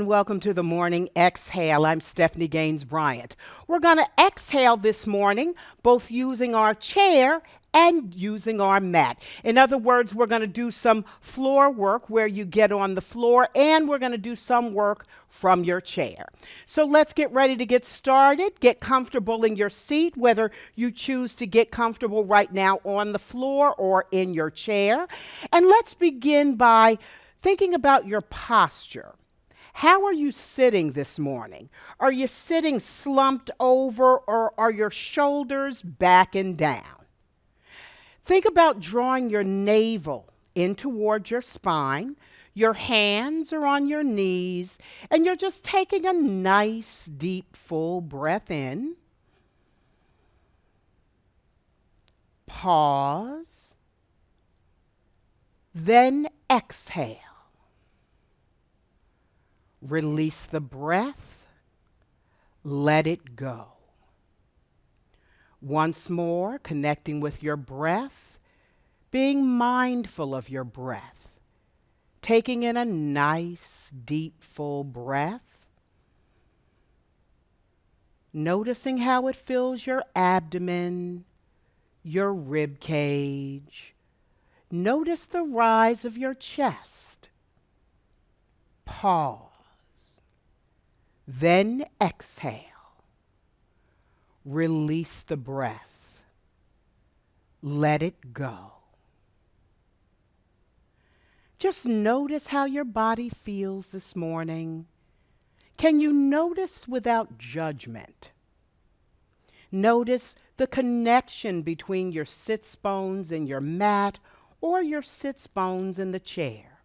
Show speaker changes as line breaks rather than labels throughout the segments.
and welcome to the Morning Exhale. I'm Stephanie Gaines-Bryant. We're going to exhale this morning, both using our chair and using our mat. In other words, we're going to do some floor work where you get on the floor, and we're going to do some work from your chair. So let's get ready to get started. Get comfortable in your seat, whether you choose to get comfortable right now on the floor or in your chair. And let's begin by thinking about your posture. How are you sitting this morning? Are you sitting slumped over, or are your shoulders back and down? Think about drawing your navel in toward your spine. Your hands are on your knees, and you're just taking a nice, deep, full breath in. Pause. Then exhale. Release the breath. Let it go. Once more, connecting with your breath, being mindful of your breath, taking in a nice, deep, full breath, noticing how it fills your abdomen, your rib cage. Notice the rise of your chest. Pause. Then exhale. Release the breath. Let it go. Just notice how your body feels this morning. Can you notice without judgment? Notice the connection between your sits bones and your mat, or your sits bones in the chair.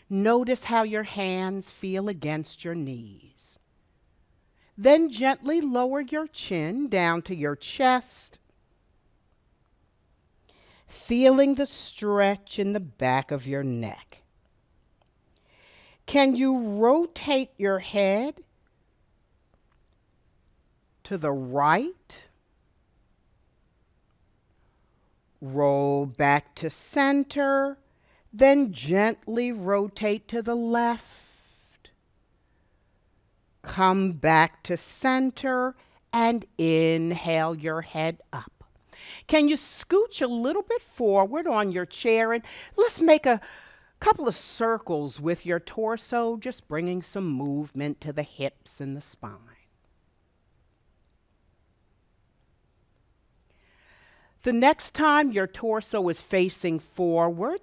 Notice how your hands feel against your knees. Then gently lower your chin down to your chest, feeling the stretch in the back of your neck. Can you rotate your head to the right? Roll back to center. Then gently rotate to the left. Come back to center and inhale your head up. Can you scooch a little bit forward on your chair, and let's make a couple of circles with your torso, just bringing some movement to the hips and the spine. The next time your torso is facing forward,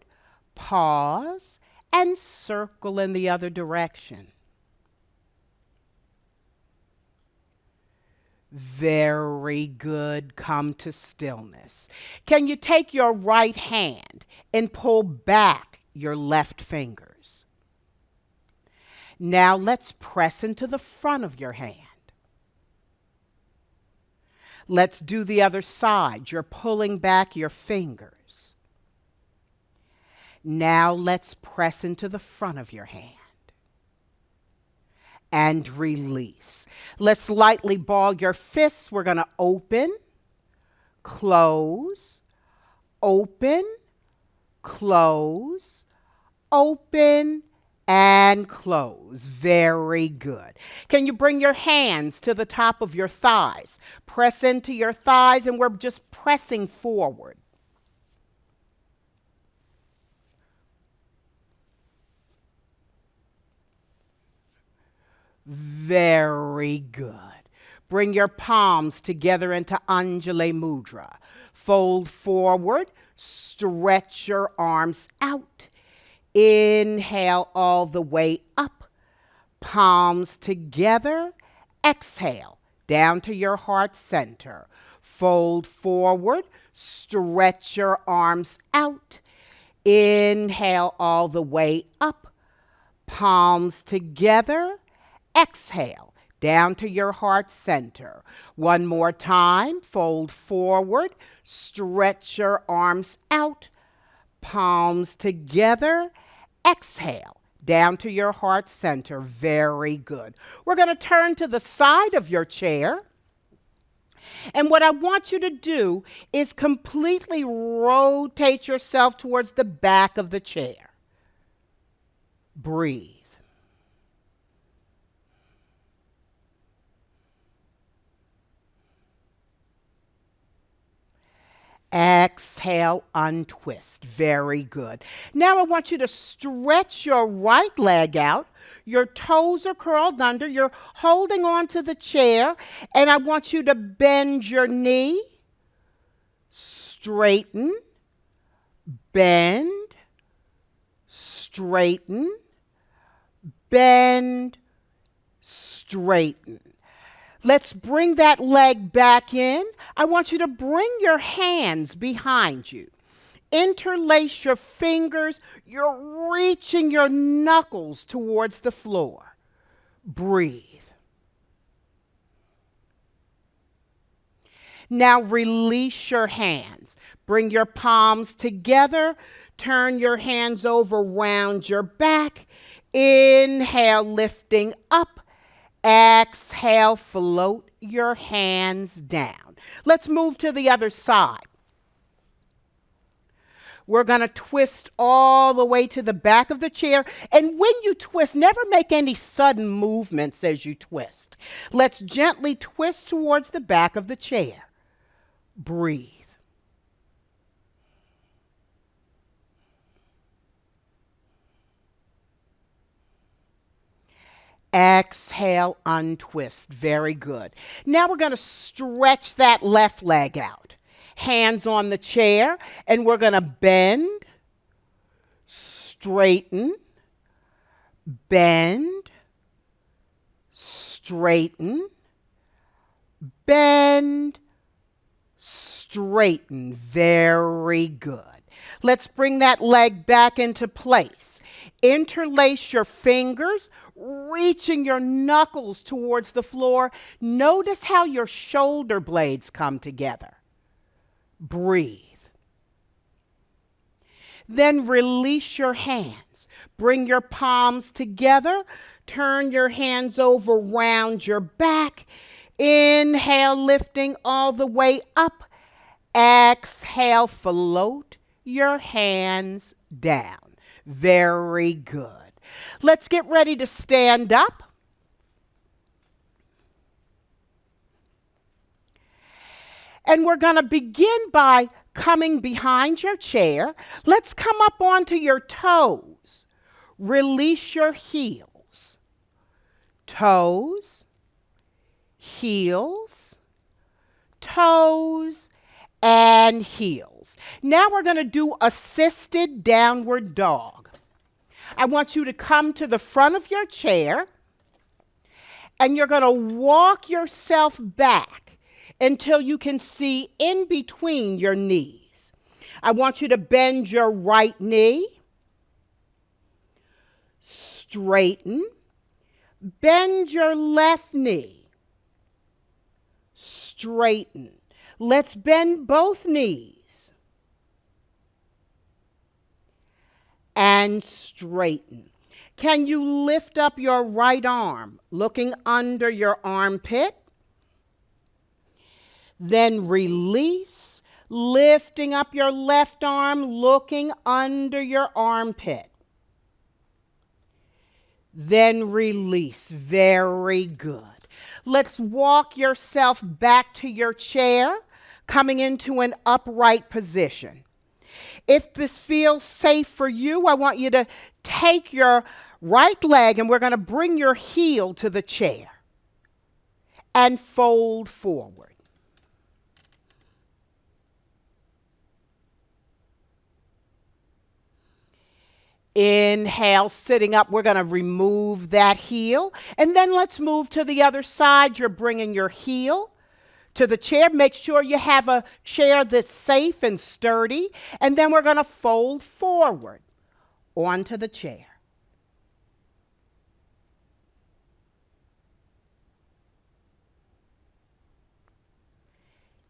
pause and circle in the other direction. Very good. Come to stillness. Can you take your right hand and pull back your left fingers? Now let's press into the front of your hand. Let's do the other side. You're pulling back your fingers. Now let's press into the front of your hand. And release. Let's lightly ball your fists. We're going to open, close, open, close, open, and close. Very good. Can you bring your hands to the top of your thighs? Press into your thighs, and we're just pressing forward. Very good. Bring your palms together into Anjali Mudra. Fold forward, stretch your arms out. Inhale all the way up. Palms together. Exhale down to your heart center. Fold forward, stretch your arms out. Inhale all the way up. Palms together. Exhale down to your heart center. One more time. Fold forward. Stretch your arms out. Palms together. Exhale down to your heart center. Very good. We're going to turn to the side of your chair. And what I want you to do is completely rotate yourself towards the back of the chair. Breathe. Exhale, untwist. Very good. Now I want you to stretch your right leg out. Your toes are curled under. You're holding on to the chair. And I want you to bend your knee. Straighten. Bend. Straighten. Bend. Straighten. Let's bring that leg back in. I want you to bring your hands behind you. Interlace your fingers. You're reaching your knuckles towards the floor. Breathe. Now release your hands. Bring your palms together. Turn your hands over round your back. Inhale, lifting up. Exhale, float your hands down. Let's move to the other side. We're going to twist all the way to the back of the chair. And when you twist, never make any sudden movements as you twist. Let's gently twist towards the back of the chair. Breathe. Exhale, untwist. Very good. Now we're going to stretch that left leg out. Hands on the chair, and we're going to bend, straighten, bend, straighten, bend, straighten. Very good. Let's bring that leg back into place. Interlace your fingers, reaching your knuckles towards the floor. Notice how your shoulder blades come together. Breathe. Then release your hands. Bring your palms together. Turn your hands over round your back. Inhale, lifting all the way up. Exhale, float your hands down. Very good. Let's get ready to stand up. And we're going to begin by coming behind your chair. Let's come up onto your toes. Release your heels. Toes, heels, toes, and heels. Now we're going to do assisted downward dog. I want you to come to the front of your chair, and you're going to walk yourself back until you can see in between your knees. I want you to bend your right knee, straighten, bend your left knee, straighten. Let's bend both knees and straighten. Can you lift up your right arm, looking under your armpit? Then release, lifting up your left arm, looking under your armpit. Then release. Very good. Let's walk yourself back to your chair, coming into an upright position. If this feels safe for you, I want you to take your right leg and we're going to bring your heel to the chair and fold forward. Inhale, sitting up, we're going to remove that heel. And then let's move to the other side. You're bringing your heel to the chair. Make sure you have a chair that's safe and sturdy. And then we're going to fold forward onto the chair.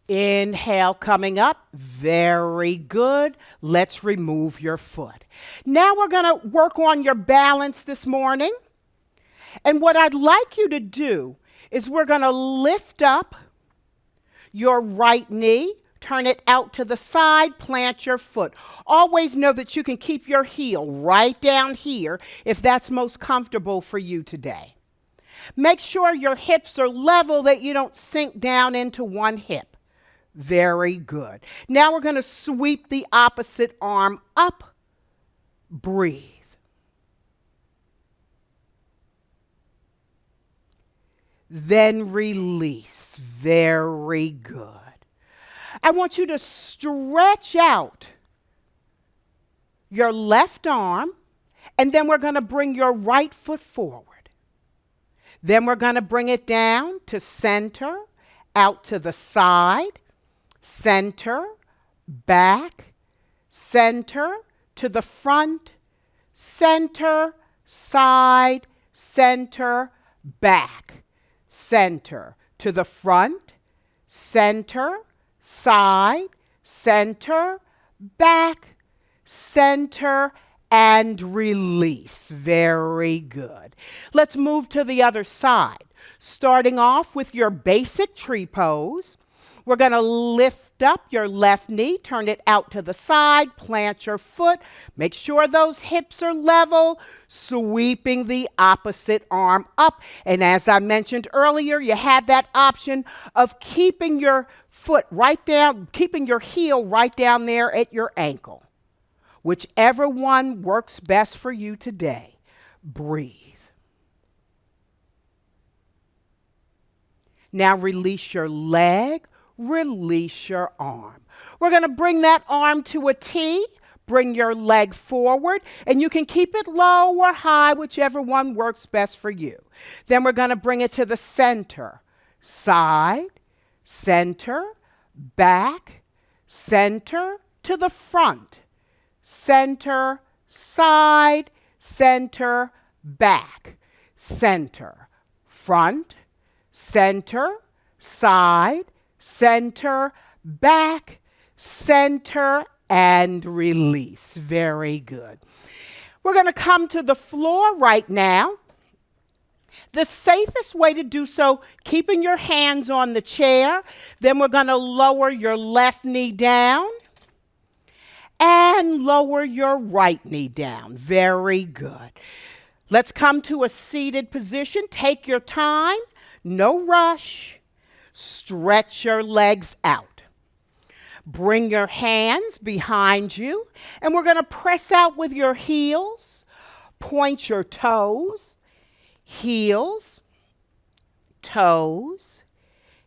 Inhale, coming up. Very good. Let's remove your foot. Now we're going to work on your balance this morning. And what I'd like you to do is we're going to lift up your right knee, turn it out to the side, plant your foot. Always know that you can keep your heel right down here if that's most comfortable for you today. Make sure your hips are level, that you don't sink down into one hip. Very good. Now we're going to sweep the opposite arm up. Breathe. Then release. Very good. I want you to stretch out your left arm, and then we're going to bring your right foot forward. Then we're going to bring it down to center, out to the side, center, back, center, to the front, center, side, center, back, center, to the front, center, side, center, back, center, and release. Very good. Let's move to the other side. Starting off with your basic tree pose, we're going to lift up your left knee, turn it out to the side, plant your foot, make sure those hips are level, sweeping the opposite arm up. And as I mentioned earlier, you have that option of keeping your foot right down, keeping your heel right down there at your ankle. Whichever one works best for you today. Breathe. Now release your leg, release your arm. We're going to bring that arm to a T, bring your leg forward, and you can keep it low or high, whichever one works best for you. Then we're going to bring it to the center, side, center, back, center, to the front, center, side, center, back, center, front, center, side, center, back, center, and release. Very good. We're going to come to the floor right now. The safest way to do so, keeping your hands on the chair. Then we're going to lower your left knee down and lower your right knee down. Very good. Let's come to a seated position. Take your time. No rush. Stretch your legs out. Bring your hands behind you, and we're going to press out with your heels. Point your toes, heels, toes,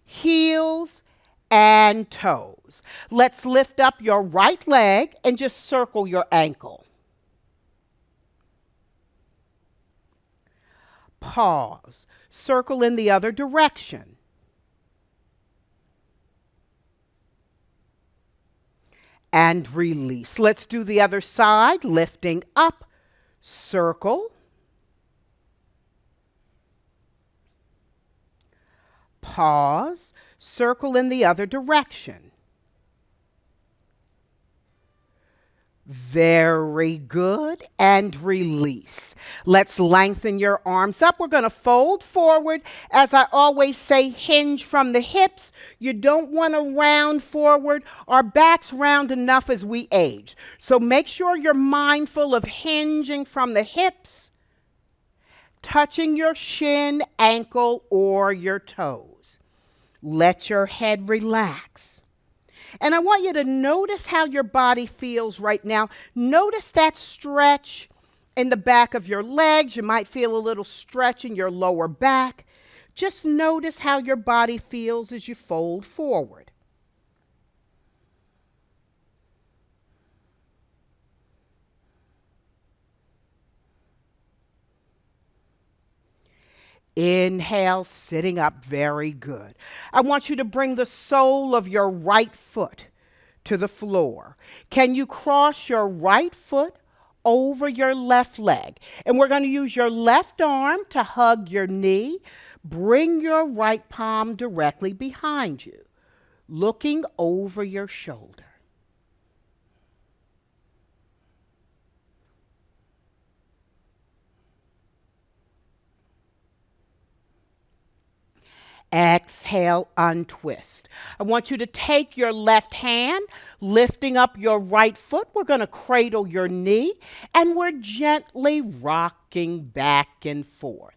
heels, and toes. Let's lift up your right leg and just circle your ankle. Pause. Circle in the other direction. And release. Let's do the other side. Lifting up, circle. Pause. Circle in the other direction. Very good. And release. Let's lengthen your arms up. We're going to fold forward. As I always say, hinge from the hips. You don't want to round forward. Our back's round enough as we age. So make sure you're mindful of hinging from the hips, touching your shin, ankle, or your toes. Let your head relax. And I want you to notice how your body feels right now. Notice that stretch in the back of your legs. You might feel a little stretch in your lower back. Just notice how your body feels as you fold forward. Inhale, sitting up. Very good. I want you to bring the sole of your right foot to the floor. Can you cross your right foot over your left leg? And we're going to use your left arm to hug your knee. Bring your right palm directly behind you, looking over your shoulder. Exhale, untwist. I want you to take your left hand, lifting up your right foot. We're going to cradle your knee, and we're gently rocking back and forth.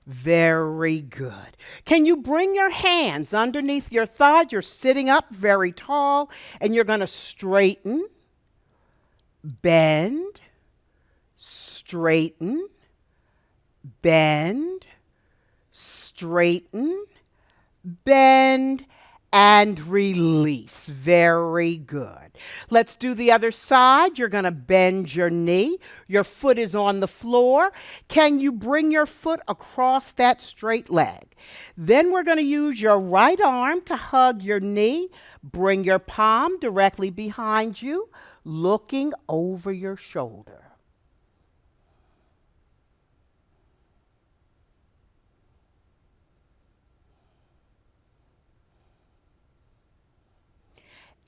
Very good. Can you bring your hands underneath your thighs? You're sitting up very tall, and you're going to straighten, bend, straighten, bend, straighten, bend, and release. Very good. Let's do the other side. You're going to bend your knee. Your foot is on the floor. Can you bring your foot across that straight leg? Then we're going to use your right arm to hug your knee. Bring your palm directly behind you, looking over your shoulder.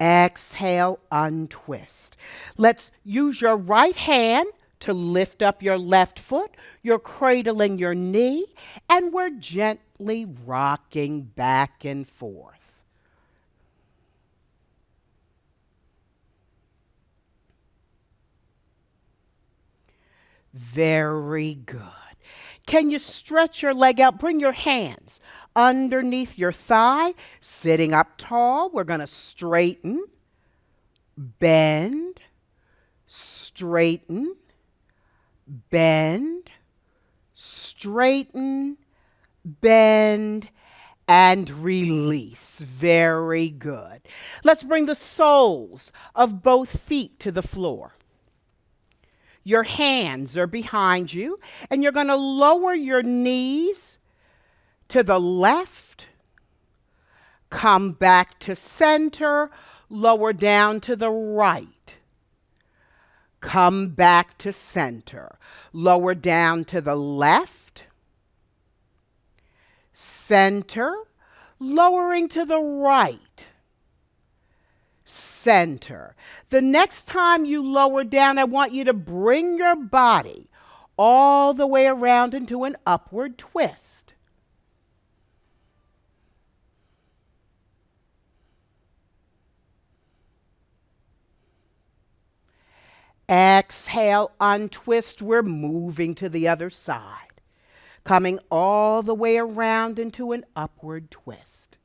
Exhale, untwist. Let's use your right hand to lift up your left foot. You're cradling your knee, and we're gently rocking back and forth. Very good. Can you stretch your leg out? Bring your hands underneath your thigh, sitting up tall. We're going to straighten, bend, straighten, bend, straighten, bend, and release. Very good. Let's bring the soles of both feet to the floor. Your hands are behind you, and you're going to lower your knees to the left, come back to center, lower down to the right, come back to center, lower down to the left, center, lowering to the right, center. The next time you lower down, I want you to bring your body all the way around into an upward twist. Exhale, untwist. We're moving to the other side, coming all the way around into an upward twist.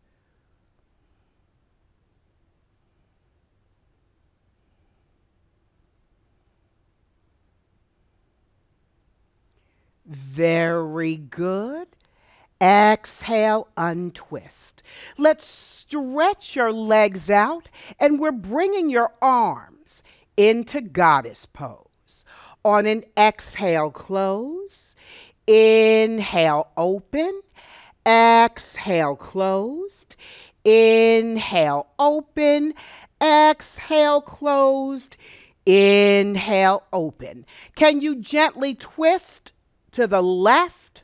Very good. Exhale, untwist. Let's stretch your legs out, and we're bringing your arms into goddess pose. On an exhale, close. Inhale, open. Exhale, closed. Inhale, open. Exhale, closed. Inhale, open. Can you gently twist to the left?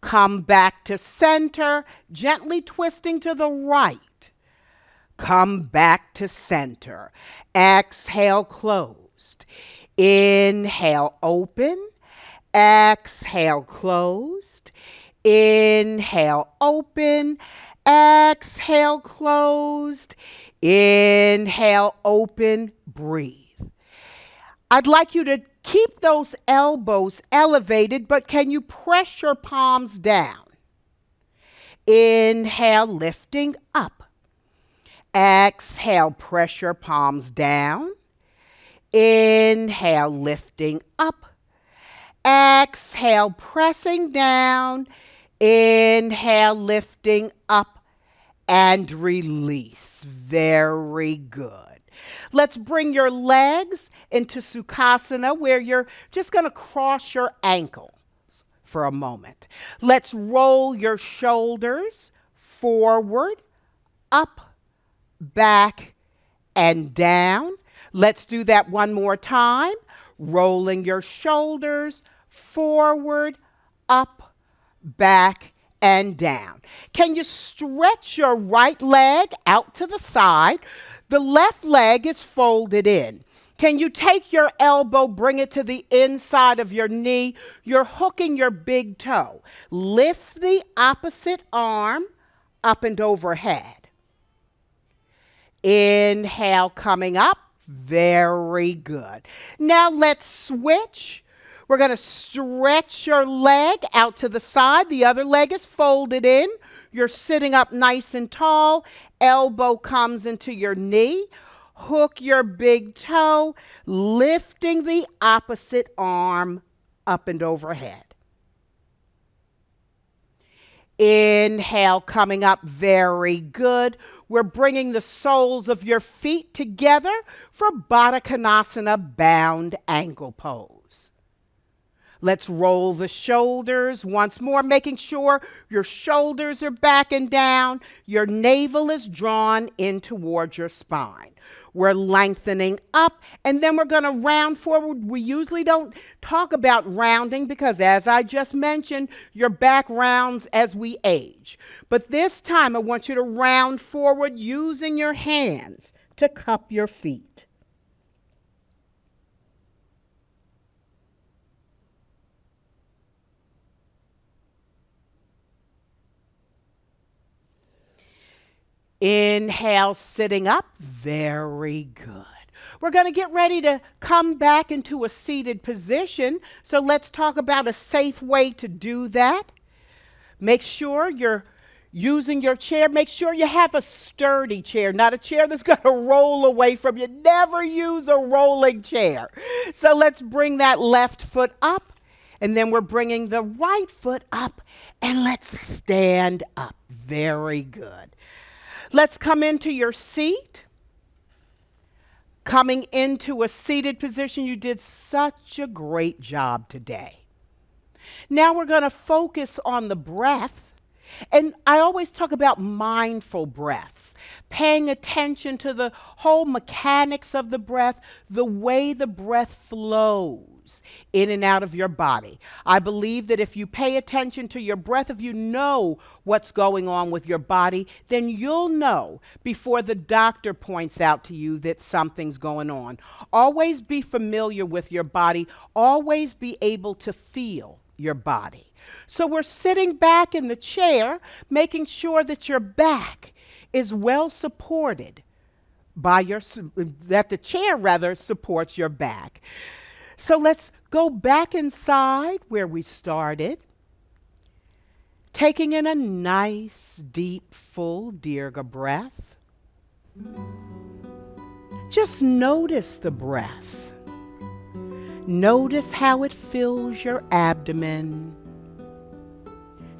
Come back to center, gently twisting to the right. Come back to center. Exhale, closed. Inhale, open. Exhale, closed. Inhale, open. Exhale, closed. Inhale, open. Breathe. I'd like you to keep those elbows elevated, but can you press your palms down? Inhale, lifting up. Exhale, press your palms down. Inhale, lifting up. Exhale, pressing down. Inhale, lifting up, and release. Very good. Let's bring your legs into Sukhasana, where you're just going to cross your ankles for a moment. Let's roll your shoulders forward, up, back, and down. Let's do that one more time. Rolling your shoulders forward, up, back, and down. Can you stretch your right leg out to the side? The left leg is folded in. Can you take your elbow, bring it to the inside of your knee? You're hooking your big toe. Lift the opposite arm up and overhead. Inhale, coming up. Very good. Now let's switch. We're going to stretch your leg out to the side. The other leg is folded in. You're sitting up nice and tall. Elbow comes into your knee. Hook your big toe, lifting the opposite arm up and overhead. Inhale, coming up, very good. We're bringing the soles of your feet together for Baddha Konasana, bound ankle pose. Let's roll the shoulders once more, making sure your shoulders are back and down. Your navel is drawn in towards your spine. We're lengthening up, and then we're going to round forward. We usually don't talk about rounding because, as I just mentioned, your back rounds as we age. But this time, I want you to round forward using your hands to cup your feet. Inhale, sitting up. Very good. We're going to get ready to come back into a seated position. So let's talk about a safe way to do that. Make sure you're using your chair. Make sure you have a sturdy chair, not a chair that's going to roll away from you. Never use a rolling chair. So let's bring that left foot up. And then we're bringing the right foot up. And let's stand up. Very good. Let's come into your seat. Coming into a seated position, you did such a great job today. Now we're going to focus on the breath. And I always talk about mindful breaths, paying attention to the whole mechanics of the breath, the way the breath flows in and out of your body. I believe that if you pay attention to your breath, if you know what's going on with your body, then you'll know before the doctor points out to you that something's going on. Always be familiar with your body. Always be able to feel your body. So we're sitting back in the chair, making sure that your back is well supported by that the chair rather supports your back. So let's go back inside where we started, taking in a nice, deep, full Dirga breath. Just notice the breath. Notice how it fills your abdomen.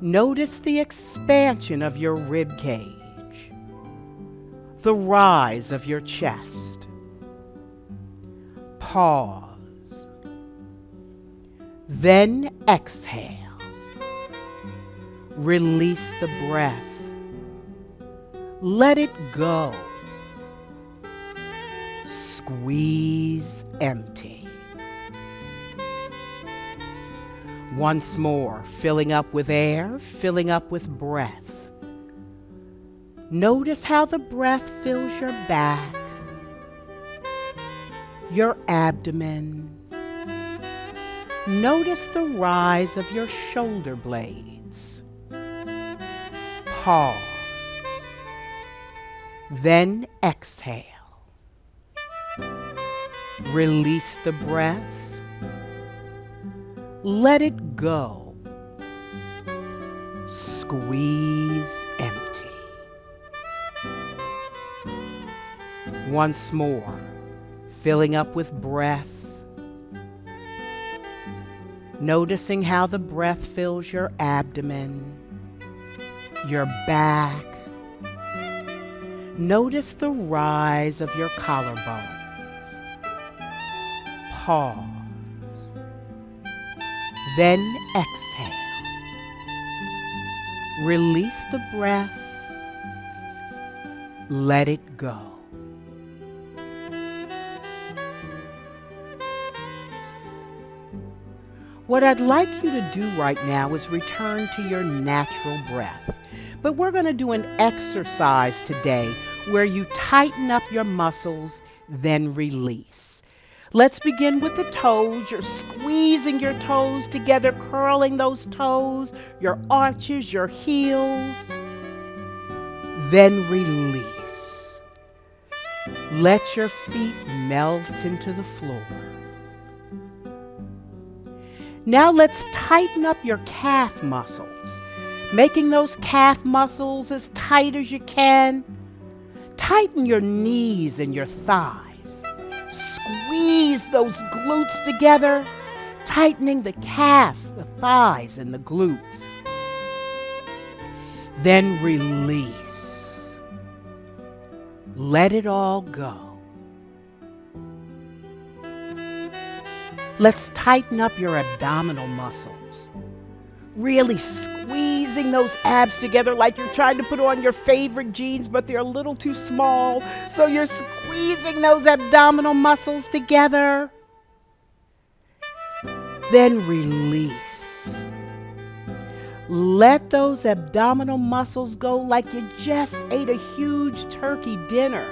Notice the expansion of your rib cage, the rise of your chest. Pause. Then exhale. Release the breath. Let it go. Squeeze empty. Once more, filling up with air, filling up with breath. Notice how the breath fills your back, your abdomen. Notice the rise of your shoulder blades. Pause. Then exhale. Release the breath. Let it go. Squeeze empty. Once more, filling up with breath. Noticing how the breath fills your abdomen, your back. Notice the rise of your collarbones. Pause. Then exhale. Release the breath. Let it go. What I'd like you to do right now is return to your natural breath. But we're going to do an exercise today where you tighten up your muscles, then release. Let's begin with the toes. You're squeezing your toes together, curling those toes, your arches, your heels. Then release. Let your feet melt into the floor. Now let's tighten up your calf muscles, making those calf muscles as tight as you can. Tighten your knees and your thighs. Squeeze those glutes together, tightening the calves, the thighs, and the glutes. Then release. Let it all go. Let's tighten up your abdominal muscles. Really squeezing those abs together like you're trying to put on your favorite jeans, but they're a little too small. So you're squeezing those abdominal muscles together. Then release. Let those abdominal muscles go like you just ate a huge turkey dinner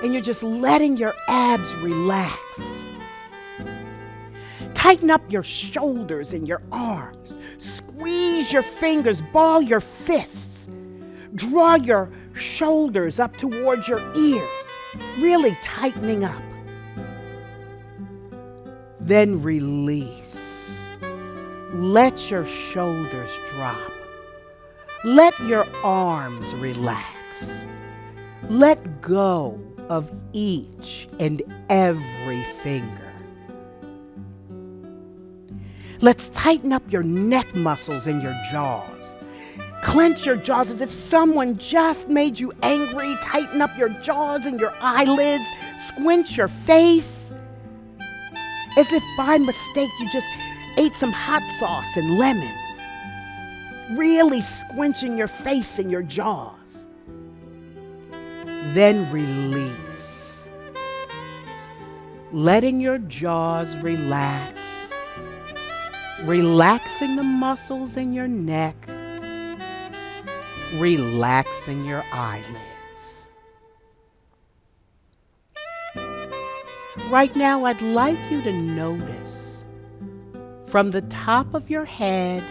and you're just letting your abs relax. Tighten up your shoulders and your arms. Squeeze your fingers, ball your fists. Draw your shoulders up towards your ears, really tightening up. Then release. Let your shoulders drop. Let your arms relax. Let go of each and every finger. Let's tighten up your neck muscles and your jaws. Clench your jaws as if someone just made you angry. Tighten up your jaws and your eyelids. Squinch your face as if by mistake you just ate some hot sauce and lemons. Really squinching your face and your jaws. Then release. Letting your jaws relax. Relaxing the muscles in your neck. Relaxing your eyelids. Right now, I'd like you to notice from the top of your head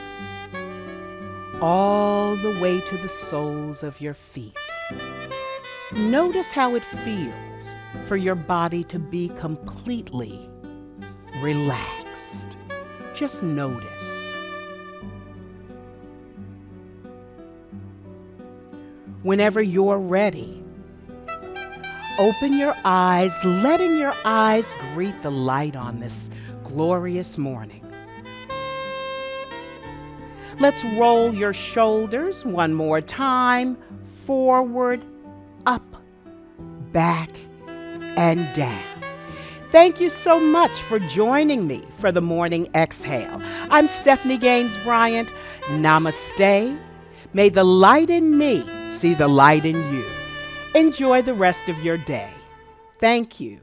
all the way to the soles of your feet. Notice how it feels for your body to be completely relaxed. Just notice. Whenever you're ready, open your eyes, letting your eyes greet the light on this glorious morning. Let's roll your shoulders one more time, forward, up, back, and down. Thank you so much for joining me for the Morning Exhale. I'm Stephanie Gaines-Bryant. Namaste. May the light in me see the light in you. Enjoy the rest of your day. Thank you.